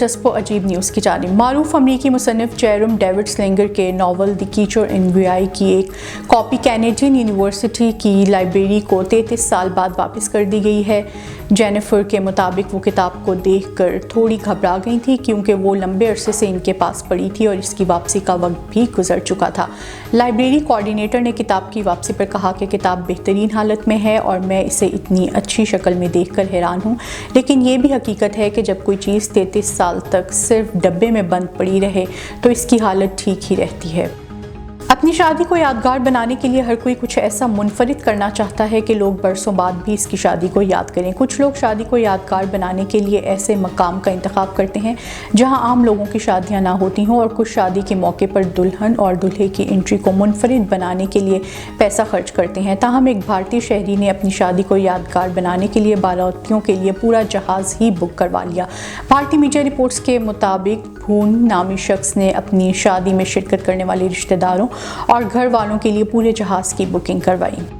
دلچسپ و عجیب نیوز کی جانب۔ معروف امریکی مصنف جیروم ڈیوڈ سلنگر کے ناول دی کیچر ان ویائی کی ایک کاپی کینیڈین یونیورسٹی کی لائبریری کو 33 سال بعد واپس کر دی گئی ہے۔ جینیفر کے مطابق وہ کتاب کو دیکھ کر تھوڑی گھبرا گئی تھی کیونکہ وہ لمبے عرصے سے ان کے پاس پڑی تھی اور اس کی واپسی کا وقت بھی گزر چکا تھا۔ لائبریری کوآرڈینیٹر نے کتاب کی واپسی پر کہا کہ کتاب بہترین حالت میں ہے اور میں اسے اتنی اچھی شکل میں دیکھ کر حیران ہوں، لیکن یہ بھی حقیقت ہے کہ جب کوئی چیز 33 سال تک صرف ڈبے میں بند پڑی رہے تو اس کی حالت ٹھیک ہی رہتی ہے۔ اپنی شادی کو یادگار بنانے کے لیے ہر کوئی کچھ ایسا منفرد کرنا چاہتا ہے کہ لوگ برسوں بعد بھی اس کی شادی کو یاد کریں۔ کچھ لوگ شادی کو یادگار بنانے کے لیے ایسے مقام کا انتخاب کرتے ہیں جہاں عام لوگوں کی شادیاں نہ ہوتی ہوں، اور کچھ شادی کے موقع پر دلہن اور دولہے کی انٹری کو منفرد بنانے کے لیے پیسہ خرچ کرتے ہیں۔ تاہم ایک بھارتی شہری نے اپنی شادی کو یادگار بنانے کے لیے باراتیوں کے لیے پورا جہاز ہی بک کروا لیا۔ بھارتی میڈیا رپورٹس کے مطابق بھون نامی شخص نے اپنی شادی میں شرکت کرنے والے رشتہ داروں اور گھر والوں کے لیے پورے جہاز کی بکنگ کروائی۔